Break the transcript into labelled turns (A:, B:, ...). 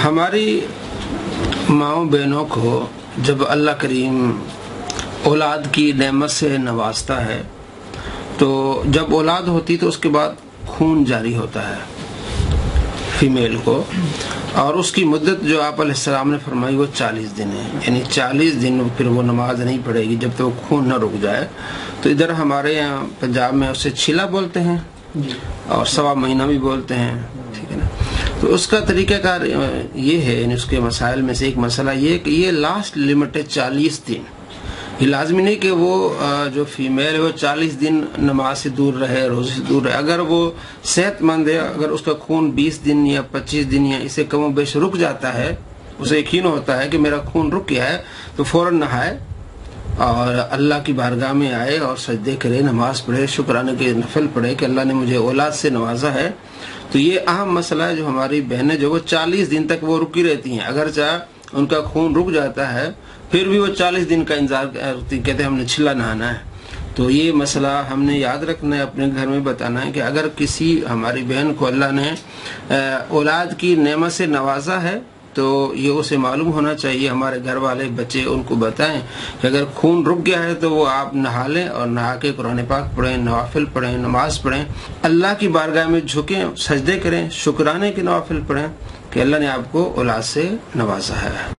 A: ہماری ماؤں بہنوں کو جب اللہ کریم اولاد کی نعمت سے نوازتا ہے تو جب اولاد ہوتی تو اس کے بعد خون جاری ہوتا ہے فیمیل کو، اور اس کی مدت جو آپ علیہ السلام نے فرمائی وہ 40 دن ہے، یعنی 40 دن پھر وہ نماز نہیں پڑھے گی جب تک خون نہ رک جائے۔ تو ادھر ہمارے یہاں پنجاب میں اسے چھیلا بولتے ہیں اور سوا مہینہ بھی بولتے ہیں، ٹھیک ہے نا۔ تو اس کا طریقہ کار یہ ہے، یعنی اس کے مسائل میں سے ایک مسئلہ یہ کہ یہ لاسٹ لمٹ ہے 40 دن۔ یہ لازمی نہیں کہ وہ جو فیمیل ہے وہ 40 دن نماز سے دور رہے، روزے سے دور رہے۔ اگر وہ صحت مند ہے، اگر اس کا خون 20 دن یا 25 دن یا اسے کم و بیش رک جاتا ہے، اسے یقین ہوتا ہے کہ میرا خون رک گیا ہے، تو فوراً نہائے اور اللہ کی بارگاہ میں آئے اور سجدے کرے، نماز پڑھے، شکرانے کے نفل پڑھے کہ اللہ نے مجھے اولاد سے نوازا ہے۔ تو یہ اہم مسئلہ ہے جو ہماری بہنیں جو وہ 40 دن تک وہ رکی رہتی ہیں، اگرچہ ان کا خون رک جاتا ہے پھر بھی وہ 40 دن کا انتظار کرتی، کہتے ہیں ہم نے چھلا نہانا ہے۔ تو یہ مسئلہ ہم نے یاد رکھنا ہے، اپنے گھر میں بتانا ہے کہ اگر کسی ہماری بہن کو اللہ نے اولاد کی نعمت سے نوازا ہے تو یہ اسے معلوم ہونا چاہیے، ہمارے گھر والے بچے ان کو بتائیں کہ اگر خون رک گیا ہے تو وہ آپ نہا لیں اور نہا کے قرآن پاک پڑھیں، نوافل پڑھیں، نماز پڑھیں، اللہ کی بارگاہ میں جھکیں، سجدے کریں، شکرانے کے نوافل پڑھیں کہ اللہ نے آپ کو اولاد سے نوازا ہے۔